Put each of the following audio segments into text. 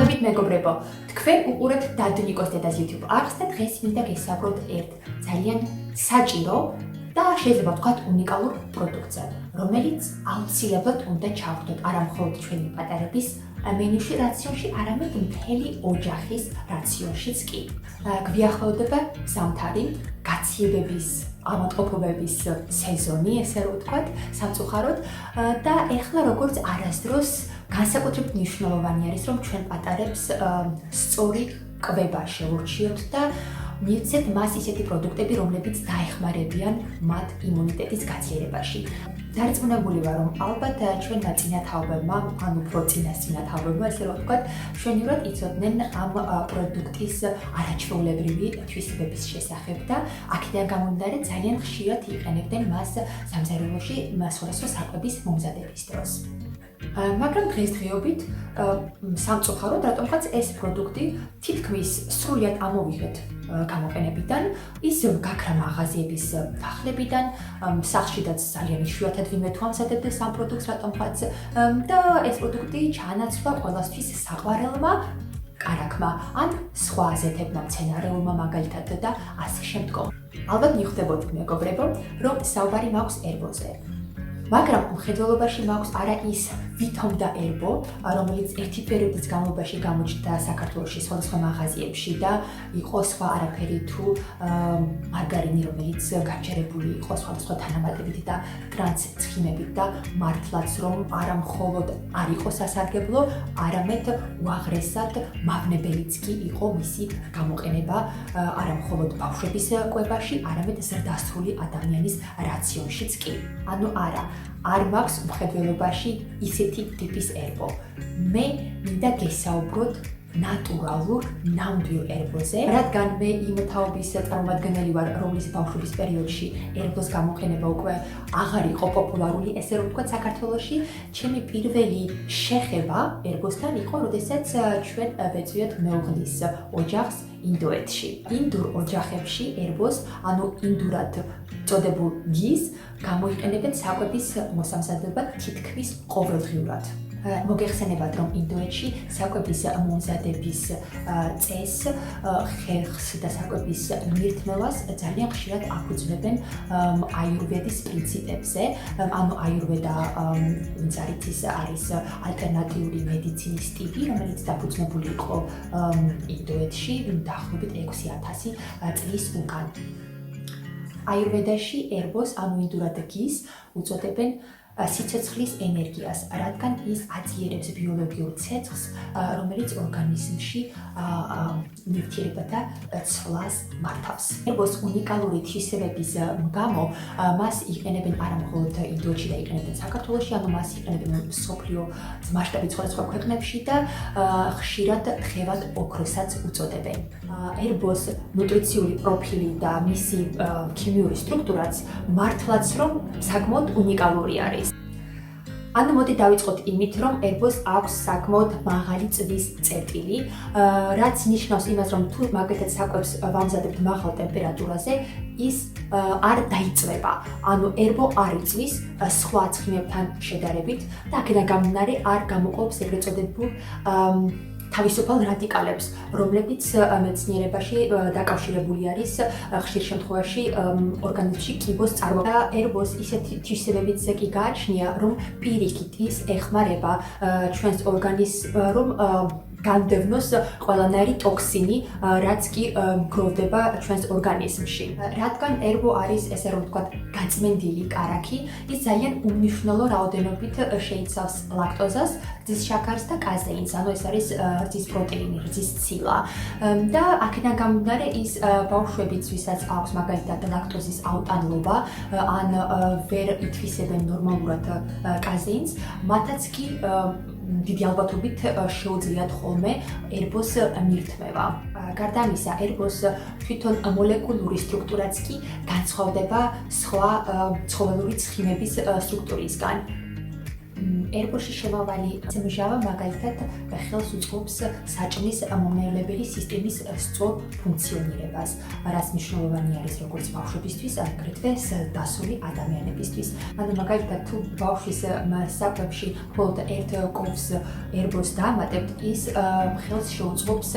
მოგებით მეგობრებო, თქვენ უყურებთ დადნიკოს დედას YouTube არხს და დღეს მინდა გესაუბროთ ერთ ძალიან საჭირო და შეიძლება ვთქვათ უნიკალურ პროდუქტზე, რომელიც აუცილებლად უნდა ჩავხდოთ არა მხოლოდ ჩვენი პატარების მენიუში, რაციონში, არამედ მთელი ოჯახის რაციონშიც კი. გვიახლოვდება ზამთარი, გაციებების ავადმყოფობების სეზონი, ესე რომ ვთქვათ, სამწუხაროდ და ეხლა როგორც არასდროს განსაკუთრებით მნიშვნელოვანი არის, რომ ჩვენ პატარებს სწორი კვება შევურჩიოთ და მივცეთ მას ისეთი პროდუქტები, რომლებიც დაეხმარებიან მათ იმუნიტეტის გაციერებაში. დარწმუნებული ვარ, რომ ალბათ ჩვენმა წინათაობებმა, ან უფრო წინასწინათაობებმა, ესე რომ ვთქვათ, მშვენივრად იცოდნენ ამ პროდუქტის არაჩვეულებრივი თვისებების შესახებ და აქედან გამომდინარე ძალიან ხშირად იყენებდნენ მას სამზარეულოში სხვადასხვა საკვების მომზადების დროს. მაგრამ დღესდღეობით სამწუხაროდ რატომღაც ეს პროდუქტი თითქმის სრულად ამოვიღეთ გამოყენებიდან, ის გაქრა მაღაზიების სახლებიდან, სახლშიდაც ძალიან იშვიათად ვინმე თუ ამზადებდეს ამ პროდუქტს რატომღაც და ეს პროდუქტი ჩაანაცვლა ყველასთვის საყვარელმა კარაქმა ან სხვა აზეთებმა მცენარეულმა მაგალითად და ასე შემდგომ. ალბათ მიხვდებოდით მეგობრებო, რომ საუბარი მაქვს ერბოზე. მაგრამ მხედველობაში მაქვს არა ის ვითომ და ერბო, რომელიც ერთი პერიოდის განმავლობაში გამოჩნდა საქართველოში სხვადასხვა მაღაზიებში და იყო სხვა არაფერი თუ მარგარინი, რომელიც გაჩერებული იყო სხვადასხვა თანამატებით და ტრანსცხიმებით და მართლაც რომ არა მხოლოდ არ იყო სასარგებლო, არამედ უაღრესად მავნებელიც კი იყო მისი გამოყენება არა მხოლოდ ბავშვების კვებაში, არამედ ზრდასრული ადამიანის რაციონშიც კი. ანუ არ მაქვს მხედველობაში ისეთი ტიპის ერბო. მე მინდა გესაუბროთ ნატურალურ ნამდვილ ერბოზე, რადგან მე იმ თაობის წარმომადგენელი ვარ, რომლის ბავშვობის პერიოდში ერბოს გამოყენება უკვე აღარ იყო პოპულარული, ესე რომ ვთქვათ, საქართველოში. ჩემი პირველი შეხება ერბოსთან იყო, როდესაც ჩვენ ვეწვიოთ მეუღლის ოჯახს ინდოეთში. ინდურ ოჯახებში ერბოს, ანუ ინდურად წოდებულ გის, გამოიყენებენ საკვების მოსამზადებლად თითქმის ყოველდღიურად. მოგეხსენებათ, რომ ინდოეთში საკვების მომზადების წესს, ხერხს და საკვების მირთმევას ძალიან ხშირად αφუძნებენ აიურვედის პრინციპებზე. ანუ აიურვედა, ვინც არის ალტერნატიული მედიცინის ტიპი, რომელიც დაფუძნებული იყო ინდოეთში დაახლოებით 6000 წლის უკან. აიურვედაში ერბოს, ანუ ინდურად გის, უწოდებენ სიცოცხლის ენერგიას, რადგან ის აწიერებს ბიოლოგიურ ცეცხლს, რომელიც ორგანიზმში ნივთიერებათა ცვლას მართავს. ერბოს უნიკალური თვისებების გამო მას იყენებენ არა მხოლოდ ინდოეთში და იყენებენ საქართველოში, ანუ მას იყენებენ მსოფლიო მასშტაბით სხვადასხვა ქვეყნებში და ხშირად თხევად ოქროსაც უწოდებენ. ერბოს ნუტრიციული პროფილი და მისი ქიმიური სტრუქტურაც მართლაც რომ საკმაოდ უნიკალური არის. ანუ მოდი დავიწყოთ იმით, რომ ერბოს აქვს საკმაოდ მაღალი წვის წერტილი, რაც ნიშნავს იმას, რომ თუ მაგალითად საკვებს ვამზადებთ მაღალ ტემპერატურაზე, ის არ დაიწვება. ანუ ერბო არ იწვის სხვა ცხიმებთან შედარებით და აქედან გამომდინარე არ გამოყოფს ეგრეთ წოდებულ თავისუფალ რადიკალებს, რომლებიც მეცნიერებაში დაკავშირებული არის ხშირ შემთხვევაში ორგანიზმში კიბოს წარმოქმნას. ერბოს ისეთი თვისებებიც კი გააჩნია, რომ პირიქით ის ეხმარება ჩვენს ორგანიზმს, რომ განდევნოს ყველანაირი ტოქსინი, რაც კი გროვდება ჩვენს ორგანიზმში. რადგან ერბო არის, ესე რომ ვთქვათ, გაწმენდილი კარაქი, ის ძალიან უმნიშვნელო რაოდენობით შეიცავს ლაქტოზას, რძის შაქარს და კაზეინს, ანუ ეს არის რძის პროტეინი, რძის ცილა. და აქედან გამომდინარე ის ბავშვებიც, ვისაც აქვს მაგალითად ლაქტოზის აუტანლობა, ან ვერ ითვისებენ ნორმალურად კაზეინს, მათაც კი დიდი ალბათობით შეუძლიათ ხოლმე ერბოს მირთმევა. გარდა ამისა, ერბოს თვითონ მოლეკულური სტრუქტურაც კი განსხვავდება სხვა ცხოველური ცხიმების სტრუქტურისგან. ერბოში შემავალი მჟავა მაგალითად ხელს უწყობს საჭმლის მომნელებელი სისტემის სწორ ფუნქციონირებას, რაც მნიშვნელოვანი არის როგორც ბავშვებისთვის, აგრეთვე დასული ადამიანებისთვის. ანუ მაგალითად თუ ბავშვის საკვებში მხოლოდ ერთ კოვს ერბოს დაამატებთ, ის ხელს შეუწყობს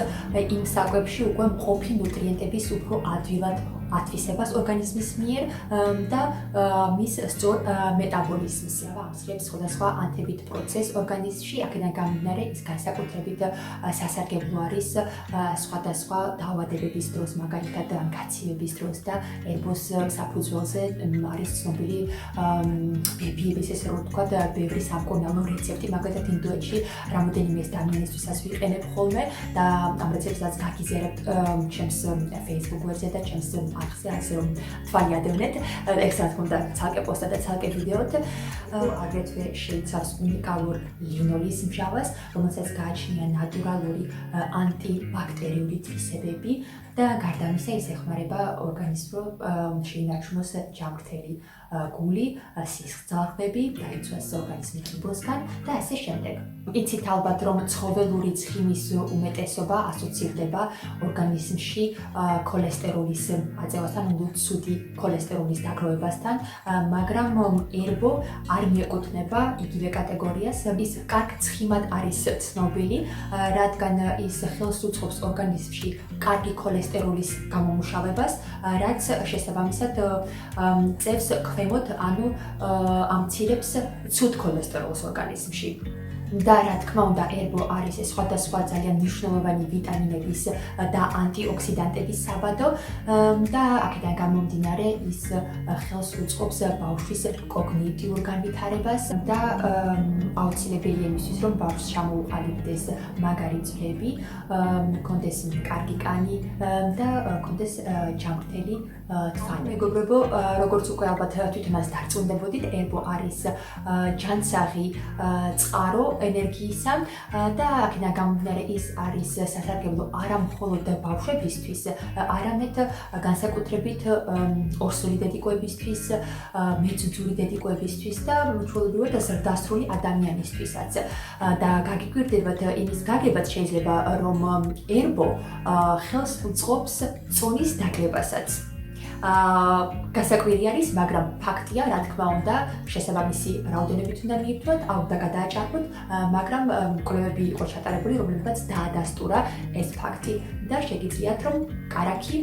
იმ საკვებში უკვე მყოფი ნუტრიენტების უფრო ადვილად ათვისებას ორგანიზმის მიერ და მის სწორ მეტაბოლიზმს ამსრებს სხვადასხვა ანთებით პროცესს ორგანიზმში, აქედან გამომდინარე ის განსაკუთრებით სასარგებლო არის სხვადასხვა დაავადებების დროს, მაგალითად გაცივების დროს და ერბოს საფუძველზე არის ცნობილი ბებიების ესე რომ ვთქვათ ბევრი სამკურნალო რეცეპტი, მაგალითად ინდოეთში რამოდენიმე ადამიანისთვისაც ვიყენებ ხოლმე და ამ რეცეპტსაც გაგიზიარებთ ჩემს Facebook ვერზე და ჩემს ახსე ასე რომ თვალი ადევნეთ, ეს რა თქმა უნდა ცალკე პოსტა და ცალკე ვიდეოთ. აგრეთვე შეიცავს უნიკალურ ლინოლის მჟავას, რომელსაც გააჩნია ნატურალური ანტიბაქტერიული თვისებები და გარდა ამისა ის ეხმარება ორგანიზმს რომ შეინარჩუნოს ჯანმრთელი გული, სისხლძარღვები, დაიცვას ორგანიზმის ღრუბლისგან და ასე შემდეგ. იცით ალბათ რომ ცხოველური ცხიმის უმეტესობა ასოცირდება ორგანიზმში ქოლესტეროლის აწევასთან, ცუდი ქოლესტეროლის დაგროვებასთან, მაგრამ ერბო არ მიეკუთვნება იგივე კატეგორიას. ის კარგ ცხიმად არის ცნობილი, რადგან ის ხელს უწყობს ორგანიზმში კარგი ქოლესტეროლის გამომუშავებას, რაც შესაბამისად წევს ქვემოთ, ანუ ამცირებს ცუდ ქოლესტეროლს ორგანიზმში. და რა თქმა უნდა, ერბო არის სხვადასხვა ძალიან მნიშვნელოვანი ვიტამინების და ანტიოქსიდანტების საბადო და აქედან გამომდინარე ის ხელს უწყობს ბავშვის კოგნიტიურ განვითარებას და აუცილებელია იმისთვის, რომ ბავშვს ჩამოუყალიბდეს მაგარი ძვლები, კონდეს კარგი კანი და კონდეს ჯანმრთელი თვალი. მეგობრებო, როგორც უკვე ალბათ თვითონაც დარწმუნდებოდით, ერბო არის ჯანსაღი წყარო ენერგიისა და აქედან გამომდინარე ის არის სასარგებლო არა მხოლოდ ბავშვებისთვის, არამედ განსაკუთრებით ორსული დედიკოებისთვის, მეძუძური დედიკოებისთვის და ჩვეულებრივად ზრდასრული ადამიანისთვისაც. და გაგიკვირდებათ იმის გაგებაც შეიძლება, რომ ერბო ხელს უწყობს წონის დაგრევასაც. გასაკვირი არის, მაგრამ ფაქტია, რა თქმა უნდა, შესაბამისი რაოდენობით უნდა მიირთვათ, და გადააჭარბოთ, მაგრამ კვლევები იყო ჩატარებული, რომლებიც დაადასტურა ეს ფაქტი და შეგიძლიათ, რომ კარაქი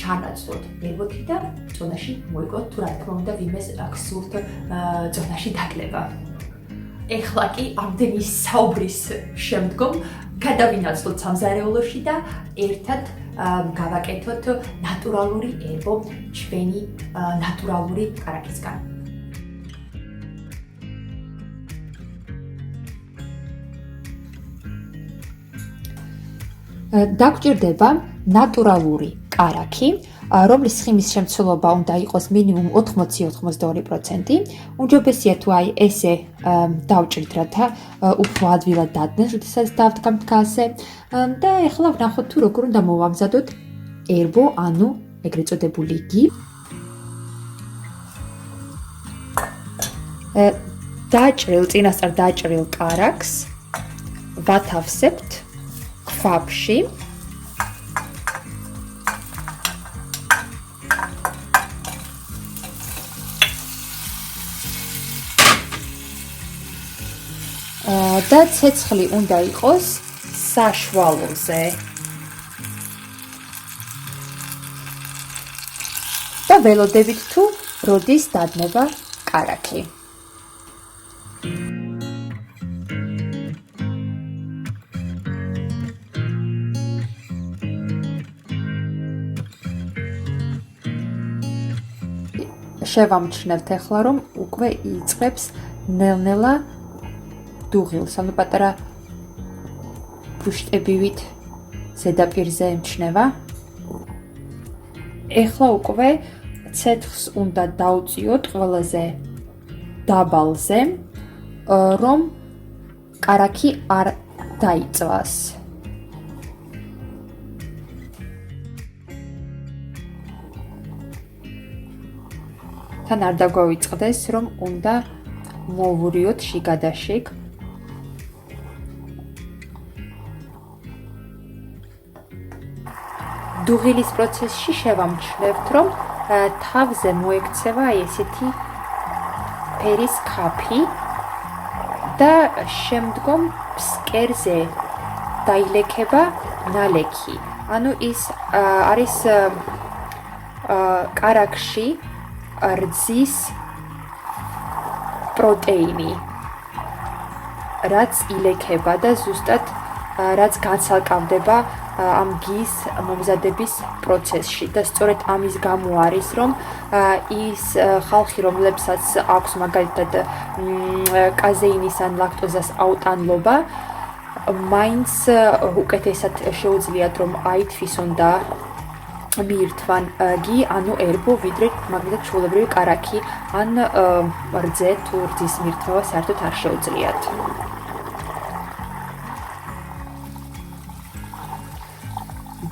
ჩანაცვლოთ ერბოთი და წონაში მოიგოთ, თუ რა თქმა უნდა, ვინმეს გსურთ წონაში დაგლება. ეხლა კი ამდენი საუბრის შემდგომ გადავინაცვლოთ სამზარეულოში და ერთად გავაკეთოთ ნატურალური ერბო ჩვენი ნატურალური კარაქისგან. დაგვჭირდება ნატურალური კარაქი, რომლის ცხიმის შემცველობა უნდა იყოს მინიმუმ 80-92%. უმჯობესია თუ აი ესე დავჭირთ, რათა უფრო ადვილად დადნეს, როდესაც დავდგამთ გაზზე. და ეხლა ვნახოთ თუ როგორ უნდა მოვამზადოთ ერბო, ანუ ეგრეთ წოდებული გი. წინასწარ დაჭრილ კარაქს ვათავსებთ ქვაბში. და ცეცხლი უნდა იყოს საშუალოზე. და ველოდებით თუ როდის დადნება კარაქი. შევამჩნევთ ახლა, რომ უკვე იწყებს ნელ-ნელა დუღილს, ანუ პატარა ბუშტებივით ზედაპირზე ემჩნევა. ეხლა უკვე ცეცხლს უნდა დავწიოთ ყველაზე დაბალზე, რომ კარაქი არ დაიწვას. თან არ დაგვავიწყდეს, რომ უნდა მოვურიოთ შიგადაშიგ. დუღილის პროცესში შევამჩნევთ, რომ თავზე მოექცევა ესეთი ფერის ქაფი და შემდგომ ფსკერზე დაილექება ნალექი. ანუ ის არის კარაქში რძის პროტეინი, რაც ილექება და ზუსტად რაც განსაკავდება ამ გის მომზადების პროცესში და სწორედ ამის გამო არის რომ ის ხალხი რომლებსაც აქვს მაგალითად კაზეინის ან ლაქტოზას აუტანლობა მაინც უკეთესად შეუძლიათ რომ აითვისონ და მიირთვან გი ანუ ერბო ვიდრე მაგალითად ჩვეულებრივი კარაქი ან რძე თუ რძის მირთმევა საერთოდ არ შეუძლიათ.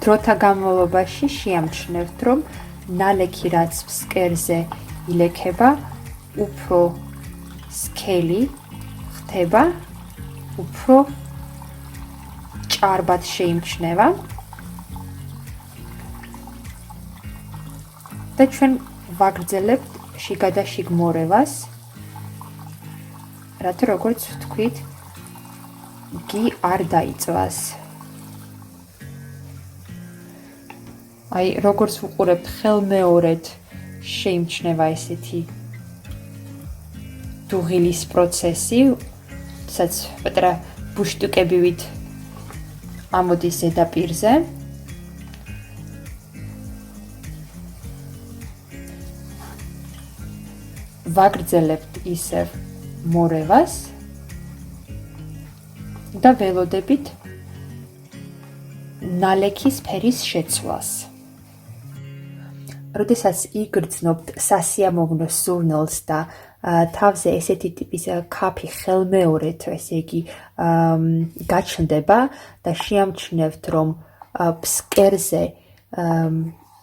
დროთა განმავლობაში შეამჩნევთ, რომ ნალექი რაც ფსკერზე ილექება, უფრო სქელი ხდება, უფრო ჭარბად შეიმჩნევა და ჩვენ ვაგრძელებთ შიგადაშიგ მორევას, რათა როგორც ვთქვით, გი არ დაიწვას. აი, როგორც ვუყურებთ, ხელმეორედ შეიმჩნევა ესეთი დუღილის პროცესი, სადაც პატარა ბუშტუკებივით ამოდის ზედაპირზე. ვაგრძელებთ ისევ მორევას და ველოდებით ნალექის ფერის შეცვლას. როდესაც იგრძნობთ სასიამოვნო სურნელს და თავზე ესეთი ტიპის ქაფი ხელმეორედ, ესე იგი, გაჩნდება და შეამჩნევთ, რომ ფსკერზე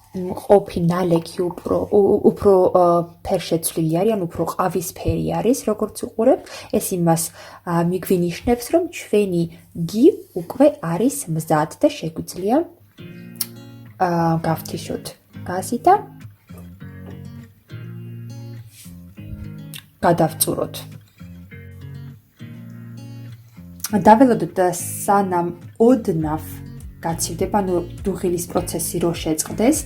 მყოფი ნალექი უფრო ფერშეცვლილი არის, ან უფრო ყავისფერი არის, როგორც უყურებთ, ეს იმას მიგვინიშნებს, რომ ჩვენი გი უკვე არის მზად და შეგვიძლია გავთიშოთ გაზი და გადავწუროთ. დაველოდოთ სანამ ოდნავ გაცივდება, ანუ დუღილის პროცესი რო შეწყდეს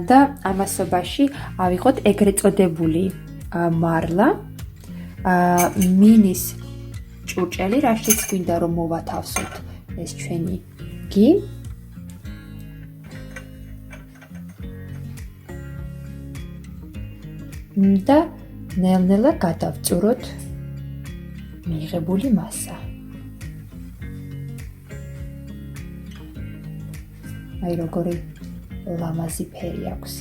და ამასობაში ავიღოთ ეგრეთ წოდებული მარლა, მინის ჭურჭელი, რაშიც გვინდა რომ მოვათავსოთ ეს ჩვენი გი. და ნელ-ნელა გადავწუროთ მიიღებული მასა. აი როგორი ლამაზი ფერი აქვს.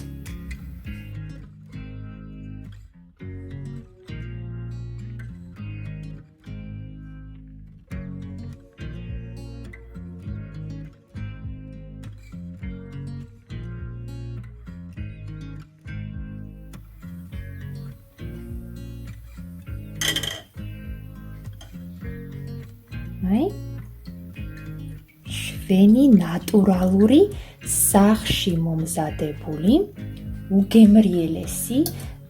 აი ჩვენი ნატურალური სახლში მომზადებული უგემრიელესი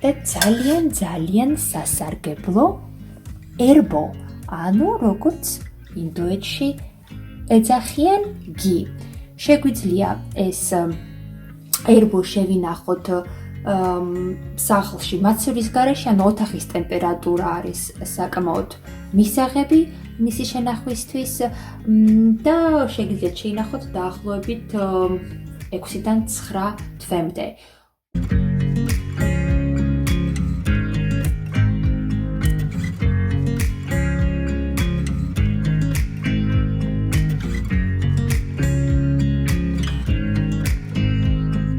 და ძალიან სასარგებლო ერბო, ანუ როგორც ინდოეთში ეძახიან გი. შეგვიძლია ეს ერბო შევინახოთ სახლში მაცივრის გარეშე, ან ოთახის ტემპერატურა არის საკმაოდ მისაღები მისი შენახვისთვის და შეგიძლიათ შეინახოთ დაახლოებით 6-დან 9 თვემდე.